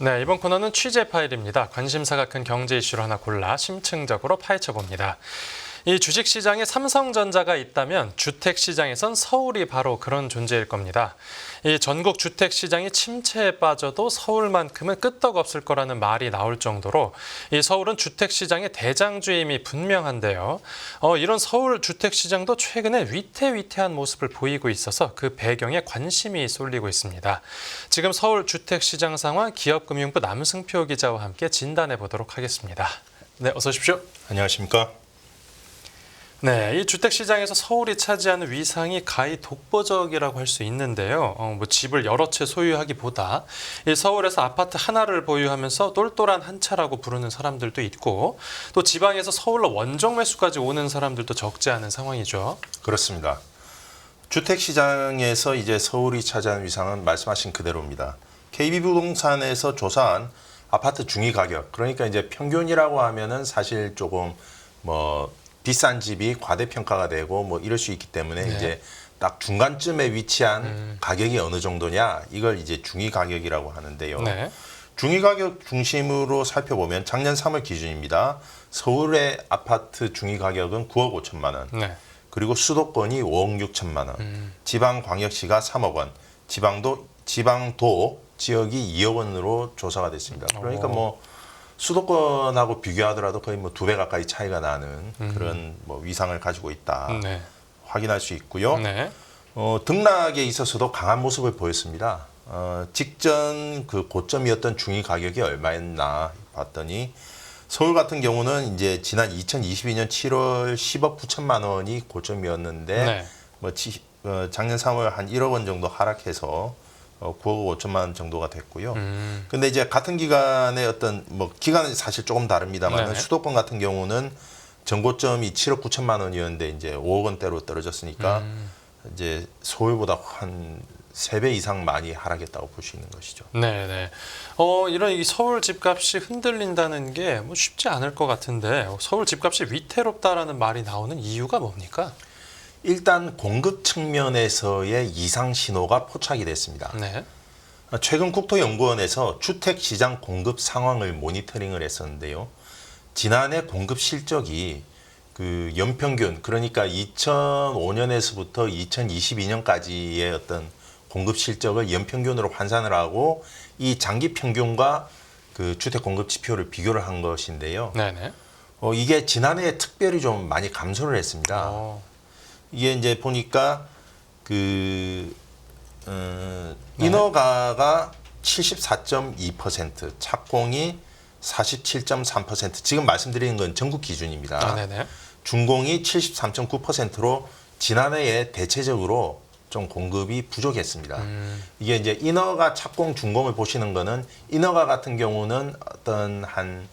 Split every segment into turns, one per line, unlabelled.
네, 이번 코너는 취재 파일입니다. 관심사가 큰 경제 이슈를 하나 골라 심층적으로 파헤쳐 봅니다. 이 주식시장에 삼성전자가 있다면 주택시장에선 서울이 바로 그런 존재일 겁니다. 이 전국 주택시장이 침체에 빠져도 서울만큼은 끄떡없을 거라는 말이 나올 정도로 이 서울은 주택시장의 대장주임이 분명한데요. 이런 서울 주택시장도 최근에 위태위태한 모습을 보이고 있어서 그 배경에 관심이 쏠리고 있습니다. 지금 서울 주택시장 상황 기업금융부 남승표 기자와 함께 진단해 보도록 하겠습니다. 네, 어서 오십시오.
안녕하십니까?
네, 이 주택시장에서 서울이 차지하는 위상이 가히 독보적이라고 할 수 있는데요. 집을 여러 채 소유하기보다 이 서울에서 아파트 하나를 보유하면서 똘똘한 한 차라고 부르는 사람들도 있고 또 지방에서 서울로 원정 매수까지 오는 사람들도 적지 않은 상황이죠.
그렇습니다. 주택시장에서 이제 서울이 차지하는 위상은 말씀하신 그대로입니다. KB부동산에서 조사한 아파트 중위 가격, 그러니까 이제 평균이라고 하면은 사실 조금 비싼 집이 과대평가가 되고 이럴 수 있기 때문에
네.
이제 딱 중간쯤에 위치한 가격이 어느 정도냐, 이걸 이제 중위 가격이라고 하는데요.
네.
중위 가격 중심으로 살펴보면 작년 3월 기준입니다. 서울의 아파트 중위 가격은 9억 5천만 원.
네.
그리고 수도권이 5억 6천만 원, 지방광역시가 3억 원, 지방도 지역이 2억 원으로 조사가 됐습니다. 그러니까 수도권하고 비교하더라도 거의 2배 가까이 차이가 나는 그런 위상을 가지고 있다.
네.
확인할 수 있고요.
네.
등락에 있어서도 강한 모습을 보였습니다. 직전 그 고점이었던 중위 가격이 얼마였나 봤더니 서울 같은 경우는 이제 지난 2022년 7월 10억 9천만 원이 고점이었는데
네.
작년 3월 한 1억 원 정도 하락해서 9억 5천만 원 정도가 됐고요. 근데 이제 같은 기간에 어떤 기간은 사실 조금 다릅니다만
네네.
수도권 같은 경우는 전고점이 7억 9천만 원이었는데 이제 5억 원대로 떨어졌으니까 이제 서울보다 한 3배 이상 많이 하락했다고 볼 수 있는 것이죠.
네, 네. 이런 이 서울 집값이 흔들린다는 게 쉽지 않을 것 같은데 서울 집값이 위태롭다라는 말이 나오는 이유가 뭡니까?
일단 공급 측면에서의 이상 신호가 포착이 됐습니다.
네.
최근 국토연구원에서 주택시장 공급 상황을 모니터링을 했었는데요. 지난해 공급 실적이 그 연평균, 그러니까 2005년에서부터 2022년까지의 어떤 공급 실적을 연평균으로 환산을 하고 이 장기 평균과 그 주택 공급 지표를 비교를 한 것인데요.
네네.
이게 지난해에 특별히 좀 많이 감소를 했습니다. 이게 이제 보니까 인허가가 74.2%, 착공이 47.3%. 지금 말씀드리는 건 전국 기준입니다.
네네.
준공이 73.9%로 지난해에 대체적으로 좀 공급이 부족했습니다. 이게 이제 인허가, 착공, 준공을 보시는 거는 인허가 같은 경우는 어떤 한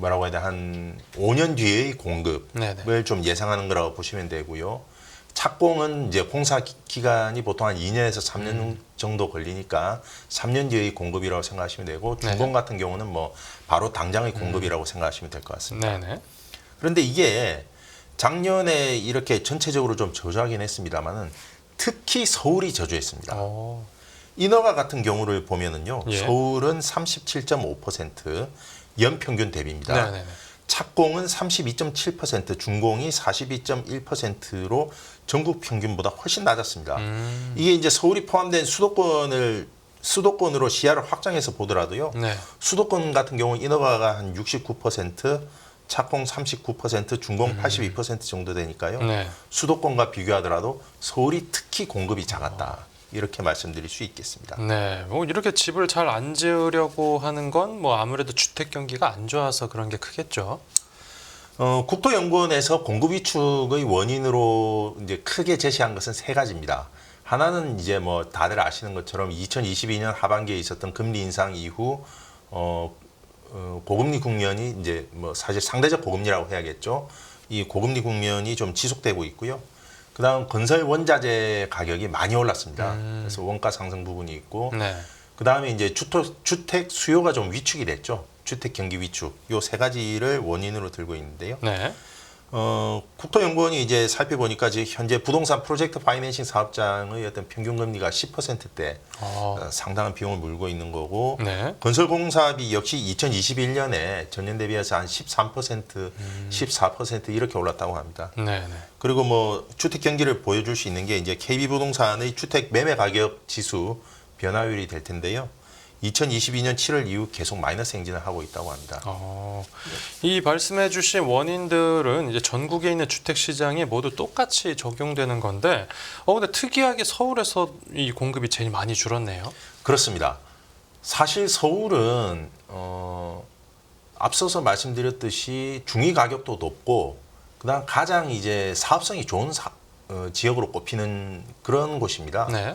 5년 뒤의 공급을
네네.
좀 예상하는 거라고 보시면 되고요. 착공은 이제 공사 기간이 보통 한 2년에서 3년 정도 걸리니까 3년 뒤의 공급이라고 생각하시면 되고, 준공 같은 경우는 바로 당장의 공급이라고 생각하시면 될 것 같습니다.
네네.
그런데 이게 작년에 이렇게 전체적으로 좀 저조하긴 했습니다만은 특히 서울이 저조했습니다. 인허가 같은 경우를 보면은요,
예.
서울은 37.5% 연평균 대비입니다.
네네네.
착공은 32.7%, 준공이 42.1%로 전국 평균보다 훨씬 낮았습니다. 이게 이제 서울이 포함된 수도권으로 시야를 확장해서 보더라도요.
네.
수도권 같은 경우는 인허가가 한 69%, 착공 39%, 준공 82% 정도 되니까요.
네.
수도권과 비교하더라도 서울이 특히 공급이 작았다. 이렇게 말씀드릴 수 있겠습니다.
네. 이렇게 집을 잘 안 지으려고 하는 건 아무래도 주택 경기가 안 좋아서 그런 게 크겠죠.
국토연구원에서 공급 위축의 원인으로 이제 크게 제시한 것은 3가지입니다. 하나는 이제 다들 아시는 것처럼 2022년 하반기에 있었던 금리 인상 이후 고금리 국면이 이제 사실 상대적 고금리라고 해야겠죠. 이 고금리 국면이 좀 지속되고 있고요. 그다음 건설 원자재 가격이 많이 올랐습니다. 그래서 원가 상승 부분이 있고,
네.
그다음에 이제 주택 수요가 좀 위축이 됐죠. 주택 경기 위축. 요 3가지를 원인으로 들고 있는데요.
네.
국토연구원이 이제 살펴보니까 지금 현재 부동산 프로젝트 파이낸싱 사업장의 어떤 평균 금리가 10%대 상당한 비용을 물고 있는 거고
네.
건설공사비 역시 2021년에 전년 대비해서 한 13%, 14% 이렇게 올랐다고 합니다.
네, 네.
그리고 뭐 주택 경기를 보여줄 수 있는 게 이제 KB부동산의 주택 매매 가격 지수 변화율이 될 텐데요. 2022년 7월 이후 계속 마이너스 행진을 하고 있다고 합니다.
이 말씀해주신 원인들은 이제 전국에 있는 주택 시장에 모두 똑같이 적용되는 건데, 근데 특이하게 서울에서 이 공급이 제일 많이 줄었네요.
그렇습니다. 사실 서울은 앞서서 말씀드렸듯이 중위 가격도 높고 그다음 가장 이제 사업성이 좋은 지역으로 꼽히는 그런 곳입니다.
네.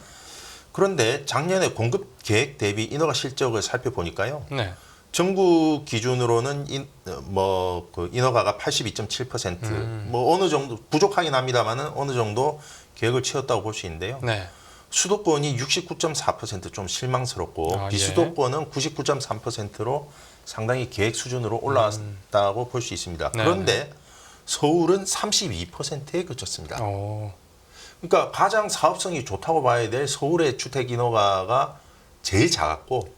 그런데 작년에 공급 계획 대비 인허가 실적을 살펴보니까요.
네.
전국 기준으로는 그 인허가가 82.7%, 뭐 어느 정도 부족하긴 합니다만은 어느 정도 계획을 채웠다고 볼 수 있는데요.
네.
수도권이 69.4%좀 실망스럽고 비수도권은 99.3%로 상당히 계획 수준으로 올라왔다고 볼 수 있습니다.
네,
그런데 서울은 32%에 그쳤습니다.
오.
그러니까 가장 사업성이 좋다고 봐야 될 서울의 주택 인허가가 제일 작았고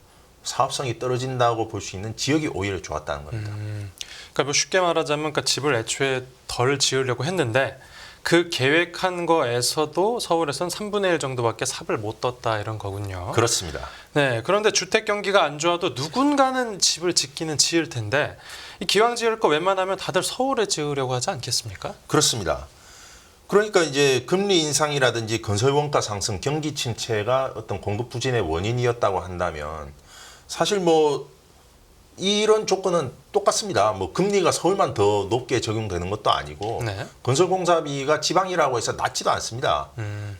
사업성이 떨어진다고 볼 수 있는 지역이 오히려 좋았다는 겁니다.
그러니까 뭐 쉽게 말하자면 그러니까 집을 애초에 덜 지으려고 했는데 그 계획한 거에서도 서울에서는 3분의 1 정도밖에 삽을 못 떴다 이런 거군요.
그렇습니다.
네, 그런데 주택 경기가 안 좋아도 누군가는 집을 짓기는 지을 텐데 이 기왕 지을 거 웬만하면 다들 서울에 지으려고 하지 않겠습니까?
그렇습니다. 그러니까 이제 금리 인상이라든지 건설 원가 상승, 경기 침체가 어떤 공급 부진의 원인이었다고 한다면 사실 뭐 이런 조건은 똑같습니다. 뭐 금리가 서울만 더 높게 적용되는 것도 아니고
네.
건설공사비가 지방이라고 해서 낮지도 않습니다.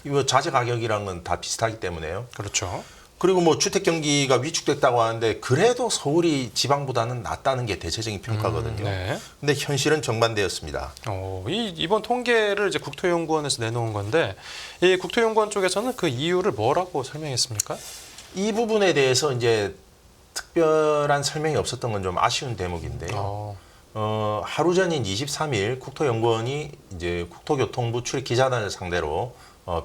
이거 자재 가격이랑 건 다 비슷하기 때문에요.
그렇죠.
그리고 뭐 주택 경기가 위축됐다고 하는데 그래도 서울이 지방보다는 낫다는 게 대체적인 평가거든요.
네.
근데 현실은 정반대였습니다.
이번 통계를 이제 국토연구원에서 내놓은 건데 이 국토연구원 쪽에서는 그 이유를 뭐라고 설명했습니까?
이 부분에 대해서 이제 특별한 설명이 없었던 건 좀 아쉬운 대목인데요. 하루 전인 23일 국토연구원이 이제 국토교통부 출입 기자단을 상대로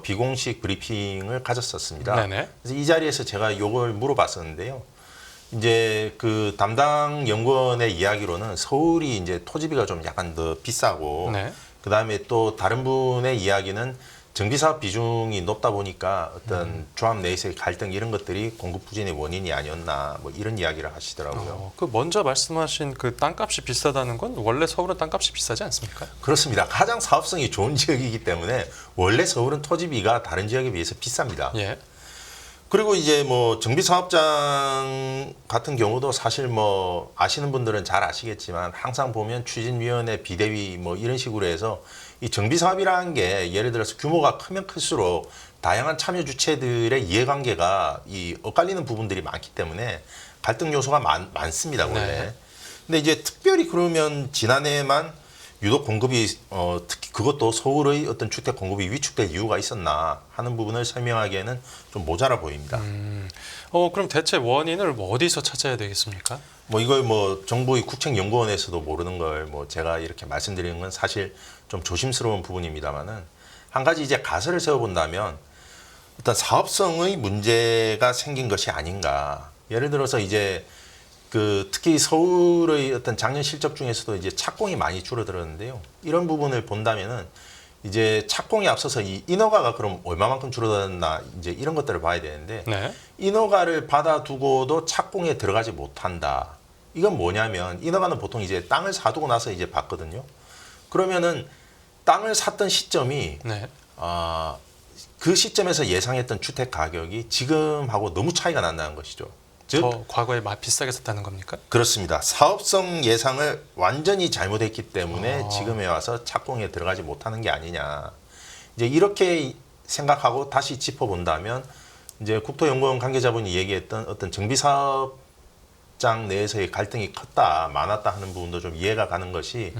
비공식 브리핑을 가졌었습니다.
네네.
그래서 이 자리에서 제가 이걸 물어봤었는데요. 이제 그 담당 연구원의 이야기로는 서울이 이제 토지비가 좀 약간 더 비싸고,
네.
그 다음에 또 다른 분의 이야기는 정비사업 비중이 높다 보니까 어떤 조합 내에서의 갈등 이런 것들이 공급 부진의 원인이 아니었나 뭐 이런 이야기를 하시더라고요.
그 먼저 말씀하신 그 땅값이 비싸다는 건 원래 서울은 땅값이 비싸지 않습니까?
그렇습니다. 가장 사업성이 좋은 지역이기 때문에 원래 서울은 토지비가 다른 지역에 비해서 비쌉니다.
예.
그리고 이제 뭐 정비사업장 같은 경우도 사실 뭐 아시는 분들은 잘 아시겠지만 항상 보면 추진위원회, 비대위 뭐 이런 식으로 해서 이 정비사업이라는 게 예를 들어서 규모가 크면 클수록 다양한 참여 주체들의 이해관계가 이 엇갈리는 부분들이 많기 때문에 갈등 요소가 많습니다, 원래.
네.
근데 이제 특별히 그러면 지난해에만 유독 공급이 특히 그것도 서울의 어떤 주택 공급이 위축될 이유가 있었나 하는 부분을 설명하기에는 좀 모자라 보입니다.
그럼 대체 원인을 뭐 어디서 찾아야 되겠습니까?
뭐 이걸 뭐 정부의 국책연구원에서도 모르는 걸 뭐 제가 이렇게 말씀드리는 건 사실 좀 조심스러운 부분입니다만은 한 가지 이제 가설을 세워본다면 일단 사업성의 문제가 생긴 것이 아닌가. 예를 들어서 이제 그 특히 서울의 어떤 작년 실적 중에서도 이제 착공이 많이 줄어들었는데요. 이런 부분을 본다면은 이제 착공에 앞서서 이 인허가가 그럼 얼마만큼 줄어들었나 이제 이런 것들을 봐야 되는데
네.
인허가를 받아두고도 착공에 들어가지 못한다. 이건 뭐냐면 인허가는 보통 이제 땅을 사두고 나서 이제 받거든요. 그러면은 땅을 샀던 시점이
네.
그 시점에서 예상했던 주택 가격이 지금하고 너무 차이가 난다는 것이죠. 즉
더 과거에 비싸게 샀다는 겁니까?
그렇습니다. 사업성 예상을 완전히 잘못했기 때문에 지금에 와서 착공에 들어가지 못하는 게 아니냐. 이제 이렇게 생각하고 다시 짚어본다면 이제 국토연구원 관계자분이 얘기했던 어떤 정비사업장 내에서의 갈등이 컸다, 많았다 하는 부분도 좀 이해가 가는 것이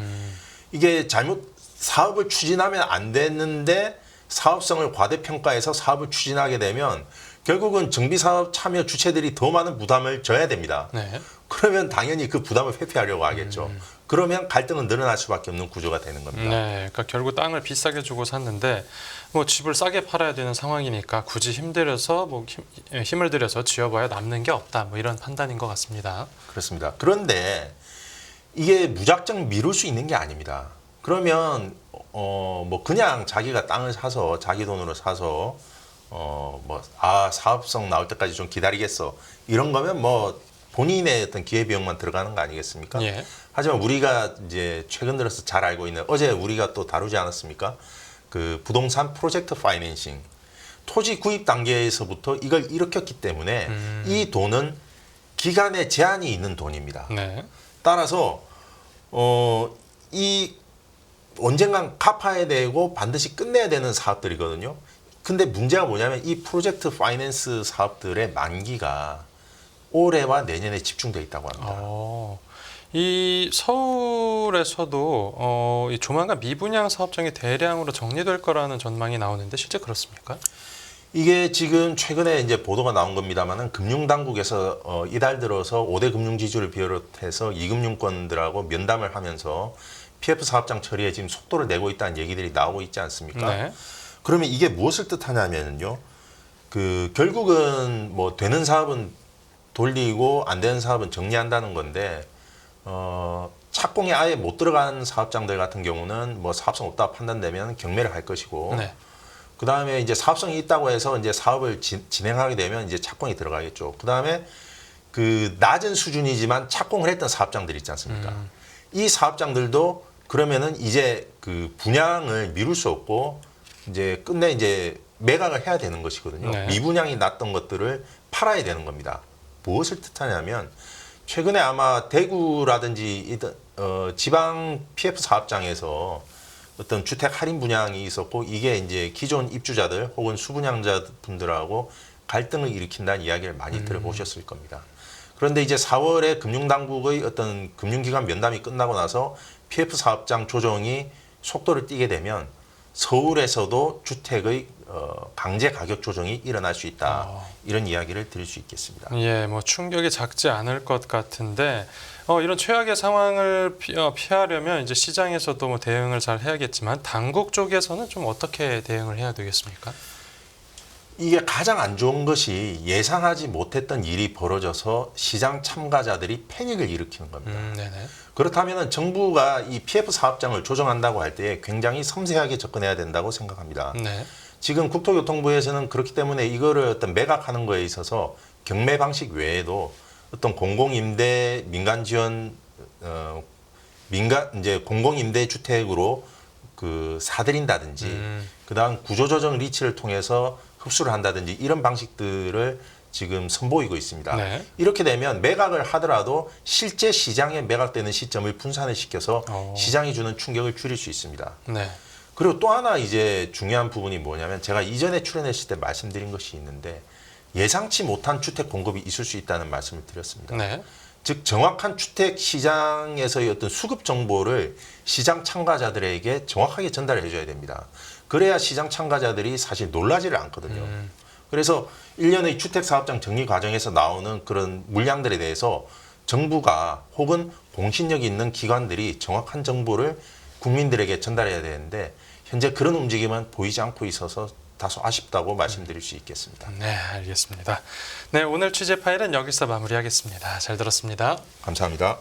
이게 잘못 사업을 추진하면 안 됐는데 사업성을 과대평가해서 사업을 추진하게 되면 결국은 정비사업 참여 주체들이 더 많은 부담을 져야 됩니다.
네.
그러면 당연히 그 부담을 회피하려고 하겠죠. 그러면 갈등은 늘어날 수밖에 없는 구조가 되는 겁니다.
네, 그러니까 결국 땅을 비싸게 주고 샀는데 뭐 집을 싸게 팔아야 되는 상황이니까 굳이 힘들여서 힘을 들여서 지어봐야 남는 게 없다. 뭐 이런 판단인 것 같습니다.
그렇습니다. 그런데 이게 무작정 미룰 수 있는 게 아닙니다. 그러면 뭐 그냥 자기가 땅을 사서 자기 돈으로 사서 사업성 나올 때까지 좀 기다리겠어. 이런 거면 뭐 본인의 어떤 기회비용만 들어가는 거 아니겠습니까?
예.
하지만 우리가 이제 최근 들어서 잘 알고 있는 어제 우리가 또 다루지 않았습니까? 그 부동산 프로젝트 파이낸싱 토지 구입 단계에서부터 이걸 일으켰기 때문에 이 돈은 기간에 제한이 있는 돈입니다.
네.
따라서 이 언젠간 갚아야 되고 반드시 끝내야 되는 사업들이거든요. 근데 문제가 뭐냐면 이 프로젝트 파이낸스 사업들의 만기가 올해와 내년에 집중되어 있다고 합니다.
이 서울에서도 이 조만간 미분양 사업장이 대량으로 정리될 거라는 전망이 나오는데 실제 그렇습니까?
이게 지금 최근에 이제 보도가 나온 겁니다만은 금융당국에서 이달 들어서 5대 금융지주를 비롯해서 이금융권들하고 면담을 하면서 PF 사업장 처리에 지금 속도를 내고 있다는 얘기들이 나오고 있지 않습니까?
네.
그러면 이게 무엇을 뜻하냐면요. 그 결국은 뭐 되는 사업은 돌리고 안 되는 사업은 정리한다는 건데 착공에 아예 못 들어간 사업장들 같은 경우는 뭐 사업성 없다 판단되면 경매를 할 것이고
네.
그 다음에 이제 사업성이 있다고 해서 이제 사업을 진행하게 되면 이제 착공이 들어가겠죠. 그 다음에 그 낮은 수준이지만 착공을 했던 사업장들 있지 않습니까? 이 사업장들도 그러면은 이제 그 분양을 미룰 수 없고 이제 끝내 이제 매각을 해야 되는 것이거든요.
네.
미분양이 났던 것들을 팔아야 되는 겁니다. 무엇을 뜻하냐면 최근에 아마 대구라든지 지방 PF 사업장에서 어떤 주택 할인 분양이 있었고 이게 이제 기존 입주자들 혹은 수분양자 분들하고 갈등을 일으킨다는 이야기를 많이 들어보셨을 겁니다. 그런데 이제 4월에 금융당국의 어떤 금융기관 면담이 끝나고 나서 PF 사업장 조정이 속도를 띠게 되면 서울에서도 주택의 강제 가격 조정이 일어날 수 있다. 이런 이야기를 드릴 수 있겠습니다.
예, 뭐 충격이 작지 않을 것 같은데 이런 최악의 상황을 피하려면 이제 시장에서도 뭐 대응을 잘 해야겠지만 당국 쪽에서는 좀 어떻게 대응을 해야 되겠습니까?
이게 가장 안 좋은 것이 예상하지 못했던 일이 벌어져서 시장 참가자들이 패닉을 일으키는 겁니다.
네네.
그렇다면 정부가 이 PF 사업장을 조정한다고 할 때 굉장히 섬세하게 접근해야 된다고 생각합니다.
네.
지금 국토교통부에서는 그렇기 때문에 이거를 어떤 매각하는 거에 있어서 경매 방식 외에도 어떤 공공임대 민간 지원 이제 공공임대 주택으로 그 사들인다든지 그다음 구조조정 리츠를 통해서 흡수를 한다든지 이런 방식들을 지금 선보이고 있습니다.
네.
이렇게 되면 매각을 하더라도 실제 시장에 매각되는 시점을 분산을 시켜서 시장이 주는 충격을 줄일 수 있습니다.
네.
그리고 또 하나 이제 중요한 부분이 뭐냐면 제가 이전에 출연했을 때 말씀드린 것이 있는데 예상치 못한 주택 공급이 있을 수 있다는 말씀을 드렸습니다.
네.
즉 정확한 주택 시장에서의 어떤 수급 정보를 시장 참가자들에게 정확하게 전달해 줘야 됩니다. 그래야 시장 참가자들이 사실 놀라지를 않거든요. 그래서 1년의 주택사업장 정리 과정에서 나오는 그런 물량들에 대해서 정부가 혹은 공신력 있는 기관들이 정확한 정보를 국민들에게 전달해야 되는데 현재 그런 움직임은 보이지 않고 있어서 다소 아쉽다고 말씀드릴 수 있겠습니다.
네, 알겠습니다. 네, 오늘 취재 파일은 여기서 마무리하겠습니다. 잘 들었습니다.
감사합니다.